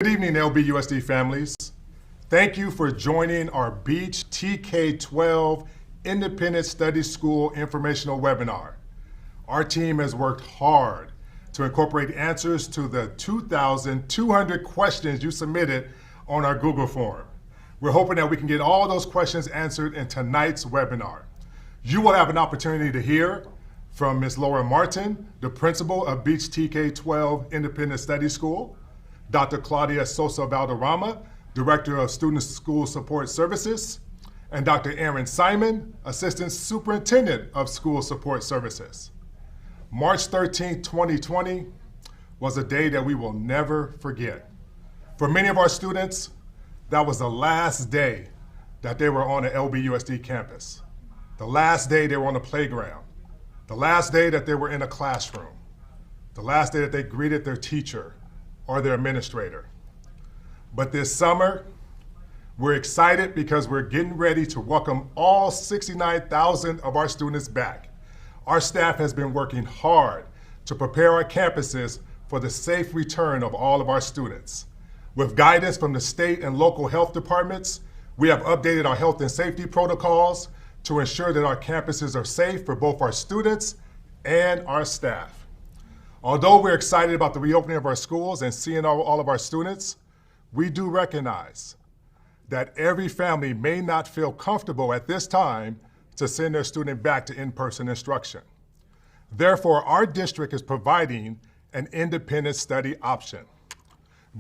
Good evening, LBUSD families. Thank you for joining our Beach TK-12 Independent Study School informational webinar. Our team has worked hard to incorporate answers to the 2,200 questions you submitted on our Google form. We're hoping that we can get all those questions answered in tonight's webinar. You will have an opportunity to hear from Ms. Laura Martin, the principal of Beach TK-12 Independent Study School, Dr. Claudia Sosa Valderrama, Director of Student School Support Services, and Dr. Aaron Simon, Assistant Superintendent of School Support Services. March 13, 2020 was a day that we will never forget. For many of our students, that was the last day that they were on an LBUSD campus, the last day they were on the playground, the last day that they were in a classroom, the last day that they greeted their teacher or their administrator. But this summer, we're excited because we're getting ready to welcome all 69,000 of our students back. Our staff has been working hard to prepare our campuses for the safe return of all of our students. With guidance from the state and local health departments, we have updated our health and safety protocols to ensure that our campuses are safe for both our students and our staff. Although we're excited about the reopening of our schools and seeing all of our students, we do recognize that every family may not feel comfortable at this time to send their student back to in-person instruction. Therefore, our district is providing an independent study option.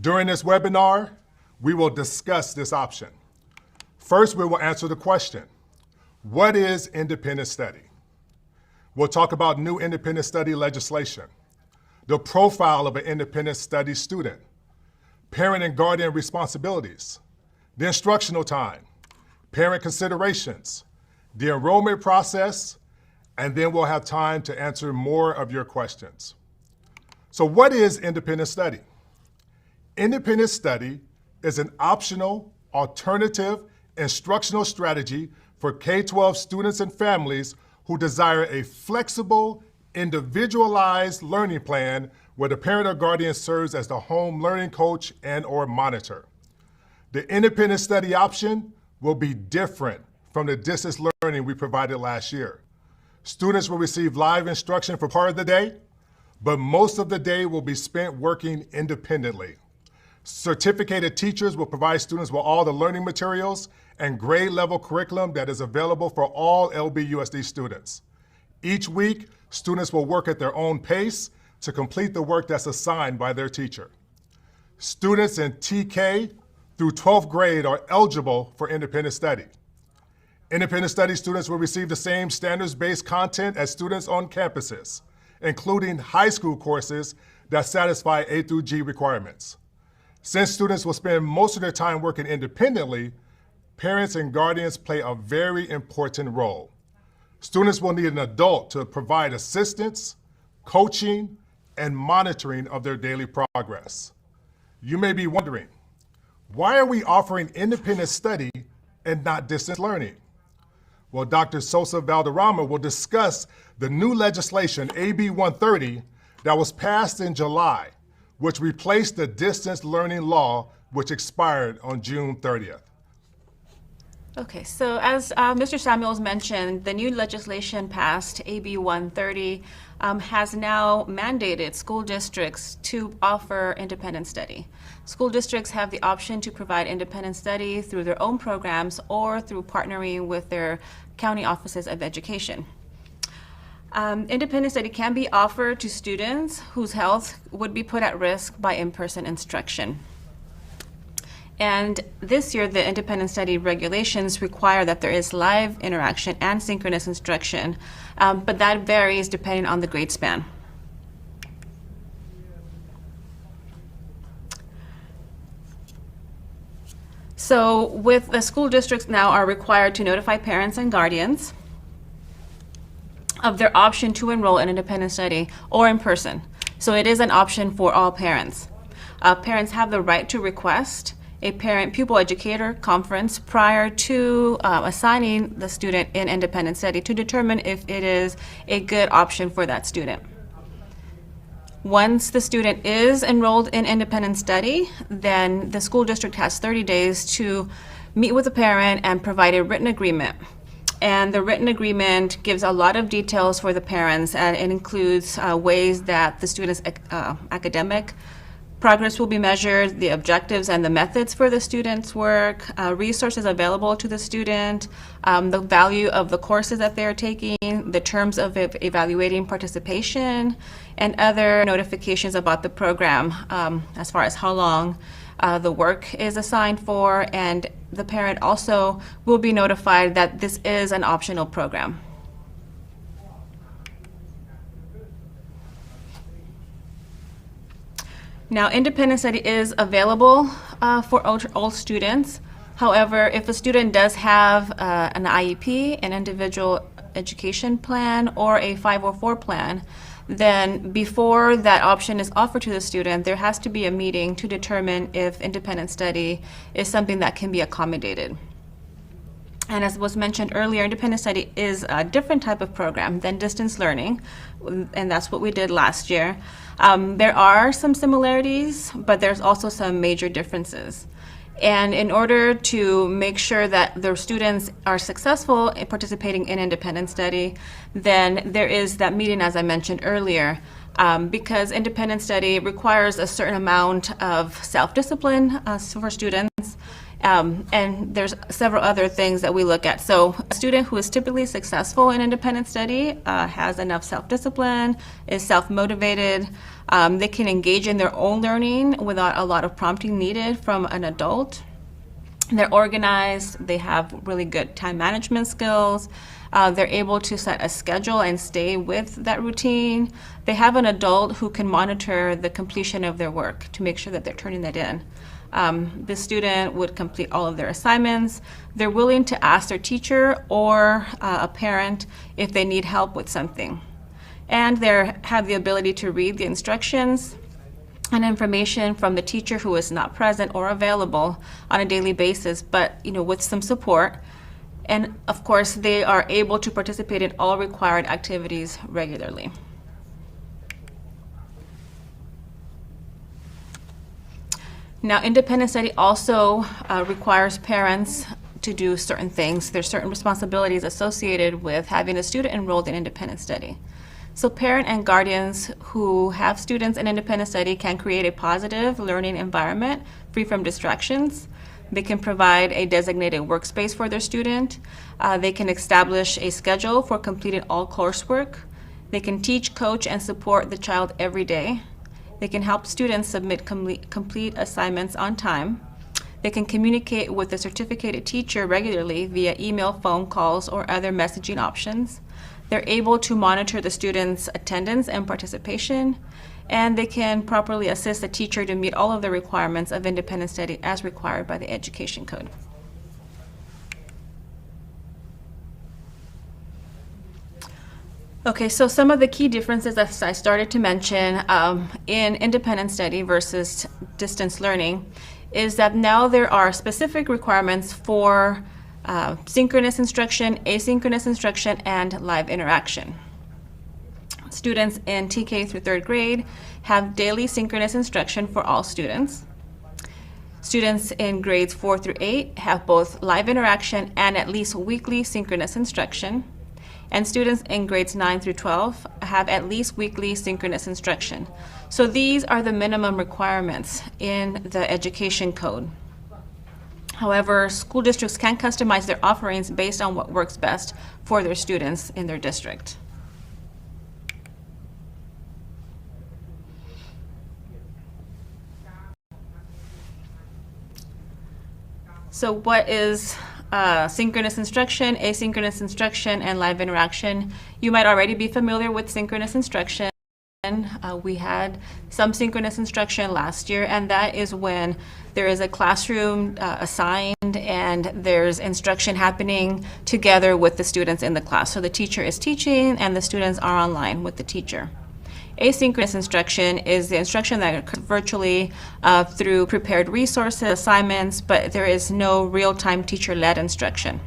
During this webinar, we will discuss this option. First, we will answer the question, what is independent study? We'll talk about new independent study legislation, the profile of an independent study student, parent and guardian responsibilities, the instructional time, parent considerations, the enrollment process, and then we'll have time to answer more of your questions. So what is independent study? Independent study is an optional, alternative instructional strategy for K-12 students and families who desire a flexible, individualized learning plan where the parent or guardian serves as the home learning coach and/or monitor. The independent study option will be different from the distance learning we provided last year. Students will receive live instruction for part of the day, but most of the day will be spent working independently. Certificated teachers will provide students with all the learning materials and grade level curriculum that is available for all LBUSD students. Each week, students will work at their own pace to complete the work that's assigned by their teacher. Students in TK through 12th grade are eligible for independent study. Independent study students will receive the same standards-based content as students on campuses, including high school courses that satisfy A through G requirements. Since students will spend most of their time working independently, parents and guardians play a very important role. Students will need an adult to provide assistance, coaching, and monitoring of their daily progress. You may be wondering, why are we offering independent study and not distance learning? Well, Dr. Sosa Valderrama will discuss the new legislation, AB 130, that was passed in July, which replaced the distance learning law, which expired on June 30th. Okay, so as Mr. Samuels mentioned, the new legislation passed, AB 130, has now mandated school districts to offer independent study. School districts have the option to provide independent study through their own programs or through partnering with their county offices of education. Independent study can be offered to students whose health would be put at risk by in-person instruction. And this year, the independent study regulations require that there is live interaction and synchronous instruction, but that varies depending on the grade span. So with the school districts now are required to notify parents and guardians of their option to enroll in independent study or in person. So it is an option for all parents. Parents have the right to request a parent-pupil educator conference prior to assigning the student in independent study to determine if it is a good option for that student. Once the student is enrolled in independent study, then the school district has 30 days to meet with the parent and provide a written agreement. And the written agreement gives a lot of details for the parents, and it includes ways that the student's academic progress will be measured, the objectives and the methods for the student's work, resources available to the student, the value of the courses that they're taking, the terms of evaluating participation, and other notifications about the program as far as how long the work is assigned for, and the parent also will be notified that this is an optional program. Now, independent study is available for all students. However, if a student does have an IEP, an individual education plan, or a 504 plan, then before that option is offered to the student, there has to be a meeting to determine if independent study is something that can be accommodated. And as was mentioned earlier, independent study is a different type of program than distance learning, and that's what we did last year. There are some similarities, but there's also some major differences. And in order to make sure that the students are successful in participating in independent study, then there is that meeting, as I mentioned earlier, because independent study requires a certain amount of self-discipline for students. And there's several other things that we look at. So a student who is typically successful in independent study has enough self-discipline, is self-motivated, they can engage in their own learning without a lot of prompting needed from an adult. They're organized, they have really good time management skills, they're able to set a schedule and stay with that routine. They have an adult who can monitor the completion of their work to make sure that they're turning that in. The student would complete all of their assignments. They're willing to ask their teacher or a parent if they need help with something. And they have the ability to read the instructions and information from the teacher who is not present or available on a daily basis, but with some support. And of course, they are able to participate in all required activities regularly. Now, independent study also requires parents to do certain things. There's certain responsibilities associated with having a student enrolled in independent study. So parent and guardians who have students in independent study can create a positive learning environment free from distractions. They can provide a designated workspace for their student. They can establish a schedule for completing all coursework. They can teach, coach, and support the child every day. They can help students submit complete assignments on time. They can communicate with the certificated teacher regularly via email, phone calls, or other messaging options. They're able to monitor the students' attendance and participation, and they can properly assist the teacher to meet all of the requirements of independent study as required by the Education Code. Okay, so some of the key differences that I started to mention in independent study versus distance learning is that now there are specific requirements for synchronous instruction, asynchronous instruction, and live interaction. Students in TK through 3rd grade have daily synchronous instruction for all students. Students in grades 4 through 8 have both live interaction and at least weekly synchronous instruction. And students in grades 9 through 12 have at least weekly synchronous instruction. So these are the minimum requirements in the Education Code. However, school districts can customize their offerings based on what works best for their students in their district. So what is synchronous instruction, asynchronous instruction, and live interaction? You might already be familiar with synchronous instruction. We had some synchronous instruction last year, and that is when there is a classroom assigned and there's instruction happening together with the students in the class. So the teacher is teaching and the students are online with the teacher. Asynchronous instruction is the instruction that occurs virtually through prepared resources, assignments, but there is no real-time teacher-led instruction.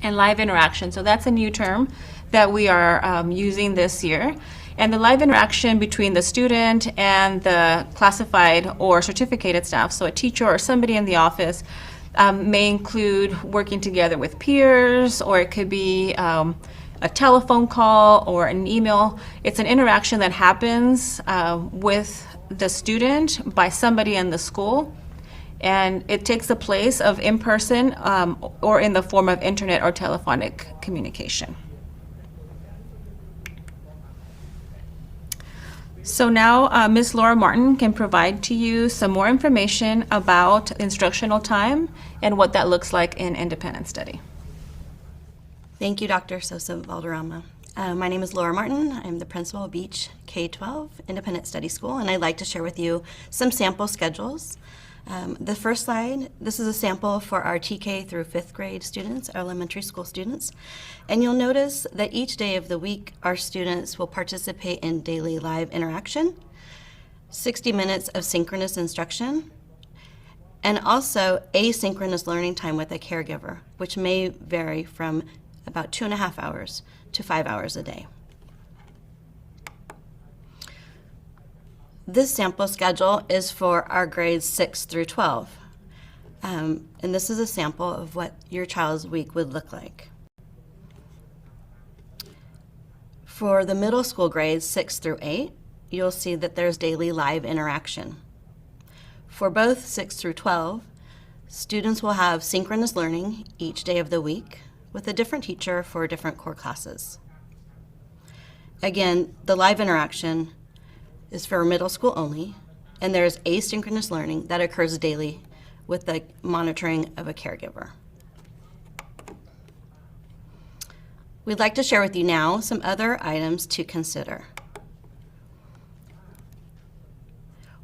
And live interaction, so that's a new term that we are using this year. And the live interaction between the student and the classified or certificated staff, so a teacher or somebody in the office, may include working together with peers, or it could be a telephone call or an email. It's an interaction that happens with the student by somebody in the school, and it takes the place of in-person or in the form of internet or telephonic communication. So now Ms. Laura Martin can provide to you some more information about instructional time and what that looks like in independent study. Thank you, Dr. Sosa Valderrama. My name is Laura Martin. I'm the principal of Beach K-12 Independent Study School, and I'd like to share with you some sample schedules. The first slide, this is a sample for our TK through 5th grade students, elementary school students. And you'll notice that each day of the week, our students will participate in daily live interaction, 60 minutes of synchronous instruction, and also asynchronous learning time with a caregiver, which may vary from about 2.5 hours to 5 hours a day. This sample schedule is for our grades 6 through 12. And this is a sample of what your child's week would look like. For the middle school grades 6 through 8, you'll see that there's daily live interaction. For both 6 through 12, students will have synchronous learning each day of the week with a different teacher for different core classes. Again, the live interaction is for middle school only, and there's asynchronous learning that occurs daily with the monitoring of a caregiver. We'd like to share with you now some other items to consider.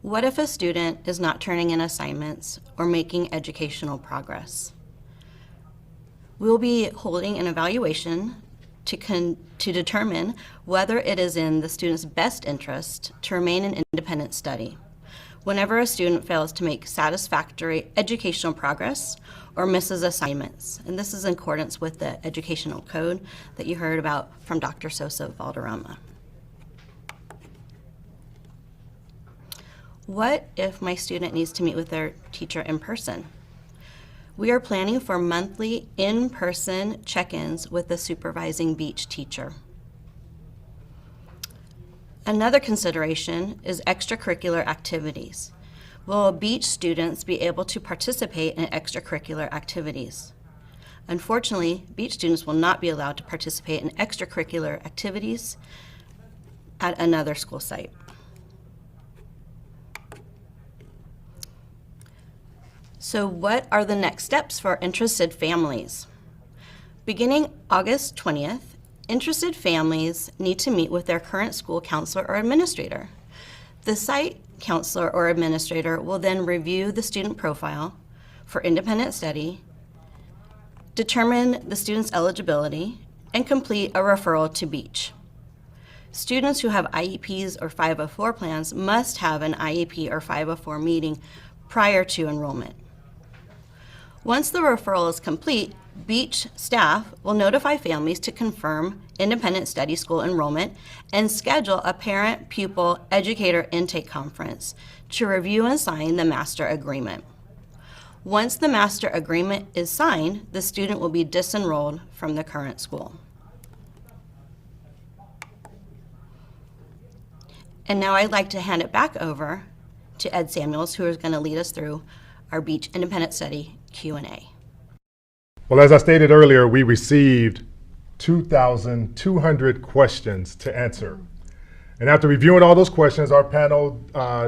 What if a student is not turning in assignments or making educational progress? We'll be holding an evaluation to determine whether it is in the student's best interest to remain in independent study whenever a student fails to make satisfactory educational progress or misses assignments. And this is in accordance with the educational code that you heard about from Dr. Sosa Valderrama. What if my student needs to meet with their teacher in person? We are planning for monthly in-person check-ins with the supervising Beach teacher. Another consideration is extracurricular activities. Will Beach students be able to participate in extracurricular activities? Unfortunately, Beach students will not be allowed to participate in extracurricular activities at another school site. So what are the next steps for interested families? Beginning August 20th, interested families need to meet with their current school counselor or administrator. The site counselor or administrator will then review the student profile for independent study, determine the student's eligibility, and complete a referral to Beach. Students who have IEPs or 504 plans must have an IEP or 504 meeting prior to enrollment. Once the referral is complete, Beach staff will notify families to confirm independent study school enrollment and schedule a parent-pupil educator intake conference to review and sign the master agreement. Once the master agreement is signed, the student will be disenrolled from the current school. And now I'd like to hand it back over to Ed Samuels, who is going to lead us through our Beach Independent Study Q&A. Well, as I stated earlier, we received 2,200 questions to answer. And after reviewing all those questions, our panel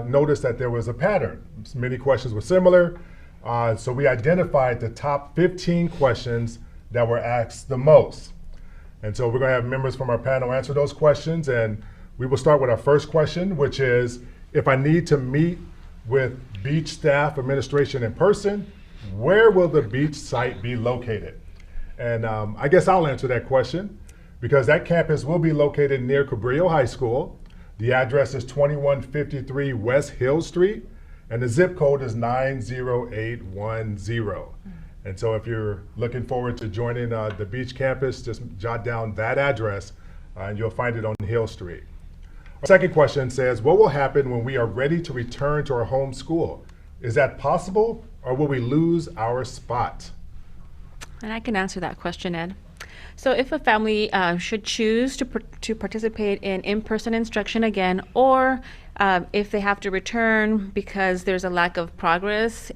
noticed that there was a pattern. Many questions were similar, so we identified the top 15 questions that were asked the most. And so we're going to have members from our panel answer those questions, and we will start with our first question, which is, if I need to meet with Beach staff administration in person, where will the Beach site be located? And I guess I'll answer that question, because that campus will be located near Cabrillo High School. The address is 2153 West Hill Street, and the zip code is 90810. And so if you're looking forward to joining the Beach campus, just jot down that address, and you'll find it on Hill Street. Second question says, what will happen when we are ready to return to our home school? Is that possible, or will we lose our spot? And I can answer that question, Ed. So if a family should choose to participate in in-person instruction again, or if they have to return because there's a lack of progress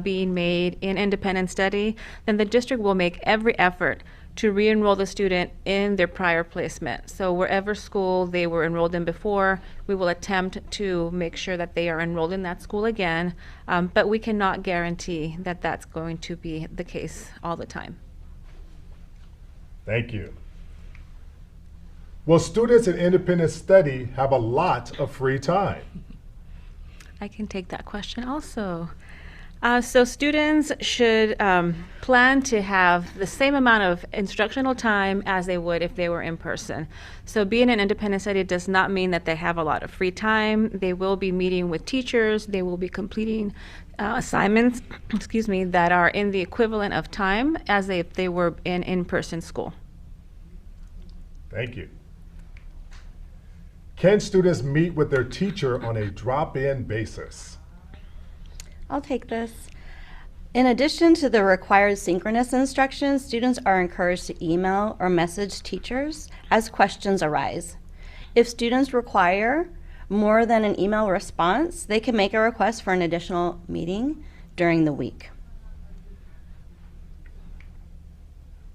being made in independent study, then the district will make every effort to re-enroll the student in their prior placement. So wherever school they were enrolled in before, we will attempt to make sure that they are enrolled in that school again, but we cannot guarantee that that's going to be the case all the time. Thank you. Will students in independent study have a lot of free time? I can take that question also. So students should plan to have the same amount of instructional time as they would if they were in person. So being an independent study does not mean that they have a lot of free time. They will be meeting with teachers. They will be completing assignments, that are in the equivalent of time as if they were in in-person school. Thank you. Can students meet with their teacher on a drop-in basis? I'll take this. In addition to the required synchronous instruction, students are encouraged to email or message teachers as questions arise. If students require more than an email response, they can make a request for an additional meeting during the week.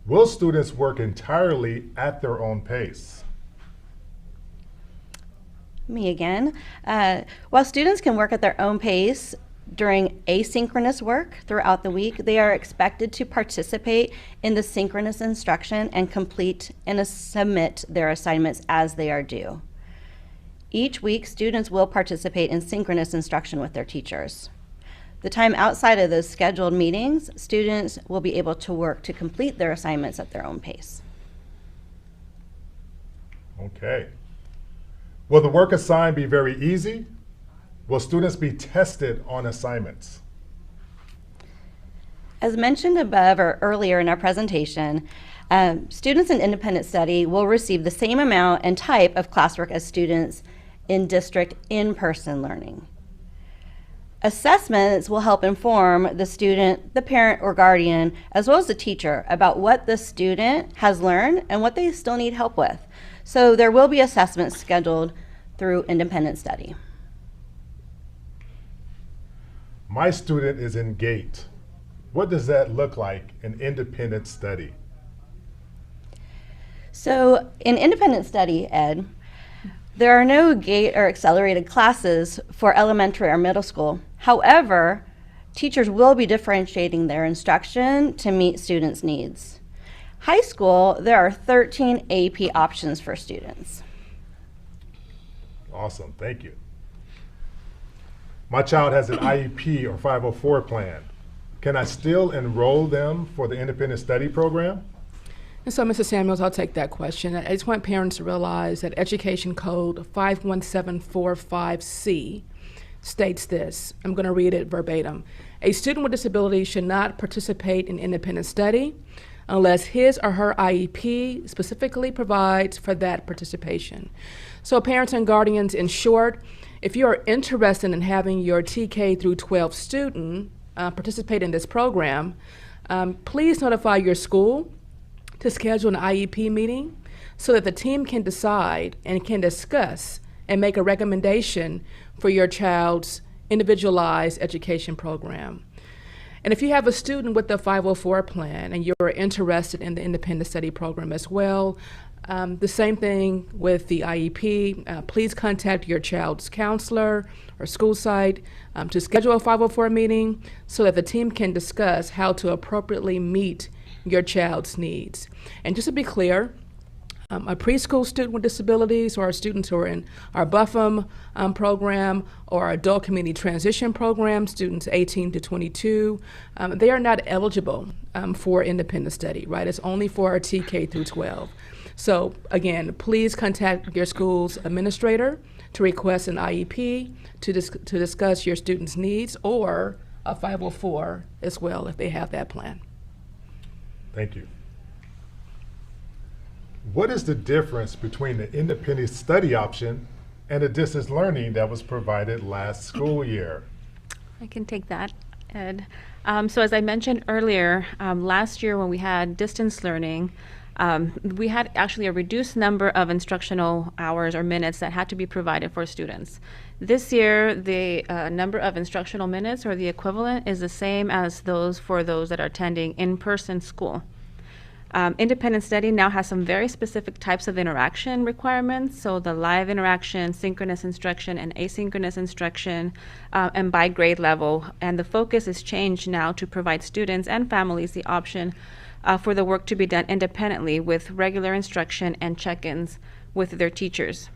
Will students work entirely at their own pace? Me again. While students can work at their own pace during asynchronous work throughout the week, they are expected to participate in the synchronous instruction and complete and submit their assignments as they are due. Each week, students will participate in synchronous instruction with their teachers. The time outside of those scheduled meetings, students will be able to work to complete their assignments at their own pace. Okay. Will the work assigned be very easy? Will students be tested on assignments? As mentioned above or earlier in our presentation, students in independent study will receive the same amount and type of classwork as students in district in-person learning. Assessments will help inform the student, the parent or guardian, as well as the teacher about what the student has learned and what they still need help with. So there will be assessments scheduled through independent study. My student is in GATE. What does that look like in independent study? So in independent study, Ed, there are no GATE or accelerated classes for elementary or middle school. However, teachers will be differentiating their instruction to meet students' needs. High school, there are 13 AP options for students. Awesome, thank you. My child has an IEP or 504 plan. Can I still enroll them for the independent study program? And so, Mrs. Samuels, I'll take that question. I just want parents to realize that Education Code 51745C states this. I'm going to read it verbatim. A student with disability should not participate in independent study unless his or her IEP specifically provides for that participation. So parents and guardians, in short, if you are interested in having your TK through 12 student participate in this program, please notify your school to schedule an IEP meeting so that the team can decide and can discuss and make a recommendation for your child's individualized education program. And if you have a student with the 504 plan and you're interested in the independent study program as well, the same thing with the IEP. Please contact your child's counselor or school site to schedule a 504 meeting so that the team can discuss how to appropriately meet your child's needs. And just to be clear, a preschool student with disabilities or students who are in our BUFM program or our adult community transition program, students 18 to 22, they are not eligible for independent study, right? It's only for our TK through 12. So again, please contact your school's administrator to request an IEP to discuss your student's needs, or a 504 as well if they have that plan. Thank you. What is the difference between the independent study option and the distance learning that was provided last school year? I can take that, Ed. So as I mentioned earlier, last year when we had distance learning, we had actually a reduced number of instructional hours or minutes that had to be provided for students. This year, the number of instructional minutes or the equivalent is the same as those for those that are attending in-person school. Independent study now has some very specific types of interaction requirements, so the live interaction, synchronous instruction, and asynchronous instruction, and by grade level. And the focus is changed now to provide students and families the option for the work to be done independently with regular instruction and check-ins with their teachers.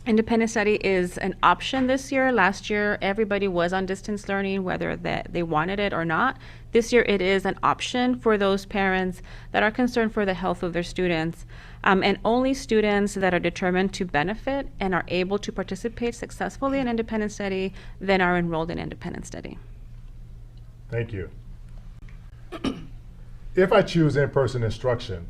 Independent study is an option this year. Last year, everybody was on distance learning, whether they wanted it or not. This year, it is an option for those parents that are concerned for the health of their students. And only students that are determined to benefit and are able to participate successfully in independent study then are enrolled in independent study. Thank you. If I choose in-person instruction,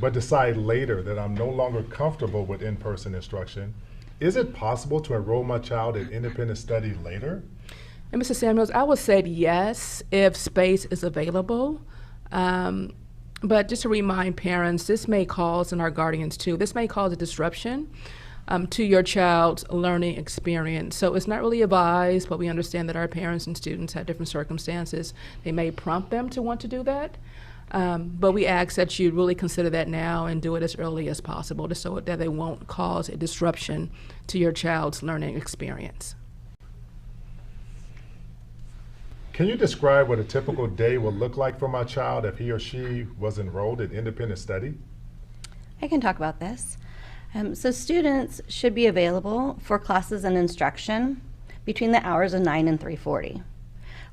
but decide later that I'm no longer comfortable with in-person instruction, is it possible to enroll my child in independent study later? And Mr. Samuels, I would say yes if space is available. But just to remind parents, this may cause, and our guardians too, this may cause a disruption to your child's learning experience. So it's not really advised, but we understand that our parents and students have different circumstances. They may prompt them to want to do that. But we ask that you really consider that now and do it as early as possible, just so that they won't cause a disruption to your child's learning experience. Can you describe what a typical day would look like for my child if he or she was enrolled in independent study? I can talk about this. So students should be available for classes and instruction between the hours of 9 and 3:40.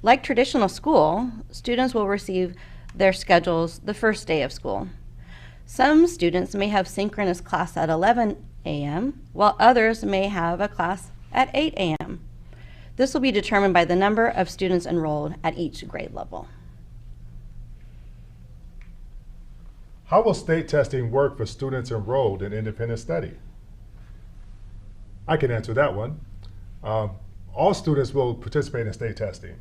Like traditional school, students will receive their schedules the first day of school. Some students may have synchronous class at 11 a.m., while others may have a class at 8 a.m. This will be determined by the number of students enrolled at each grade level. How will state testing work for students enrolled in independent study? I can answer that one. All students will participate in state testing.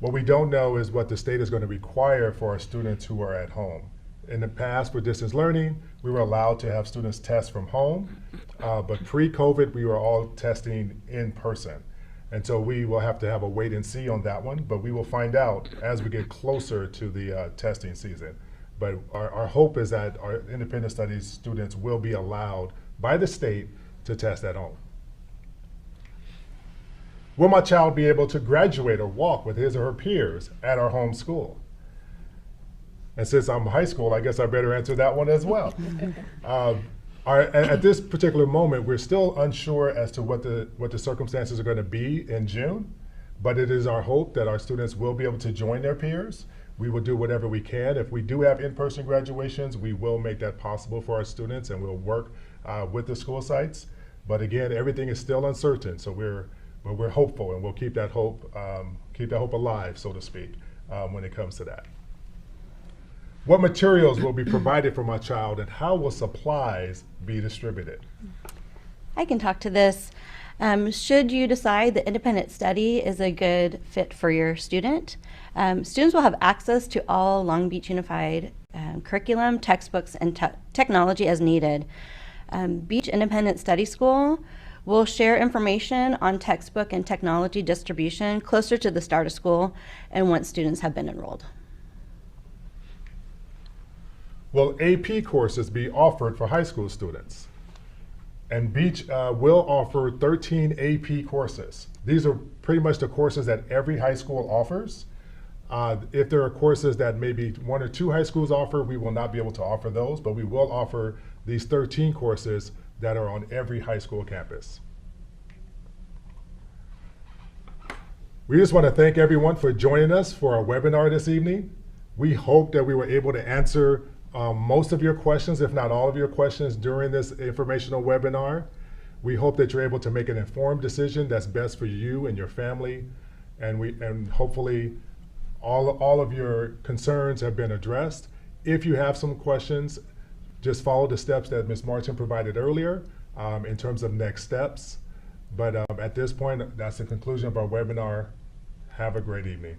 What we don't know is what the state is going to require for our students who are at home. In the past, for distance learning, we were allowed to have students test from home, but pre-COVID, we were all testing in person. And so we will have to have a wait and see on that one, but we will find out as we get closer to the testing season. But our hope is that our independent studies students will be allowed by the state to test at home. Will my child be able to graduate or walk with his or her peers at our home school? And since I'm high school, I guess I better answer that one as well. At this particular moment, we're still unsure as to what the circumstances are going to be in June, but it is our hope that our students will be able to join their peers. We will do whatever we can. If we do have in-person graduations, we will make that possible for our students, and we'll work with the school sites. But again, everything is still uncertain, so we're hopeful, and we'll keep that hope alive, so to speak, when it comes to that. What materials will be provided for my child, and how will supplies be distributed? I can talk to this. Should you decide that independent study is a good fit for your student, students will have access to all Long Beach Unified curriculum, textbooks, and technology as needed. Beach Independent Study School will share information on textbook and technology distribution closer to the start of school and once students have been enrolled. Will AP courses be offered for high school students? And Beach will offer 13 AP courses. These are pretty much the courses that every high school offers. If there are courses that maybe 1 or 2 high schools offer, we will not be able to offer those, but we will offer these 13 courses that are on every high school campus. We just want to thank everyone for joining us for our webinar this evening. We hope that we were able to answer most of your questions, if not all of your questions, during this informational webinar. We hope that you're able to make an informed decision that's best for you and your family, and hopefully all of your concerns have been addressed. If you have some questions, just follow the steps that Ms. Martin provided earlier. in terms of next steps. But at this point, that's the conclusion of our webinar. Have a great evening.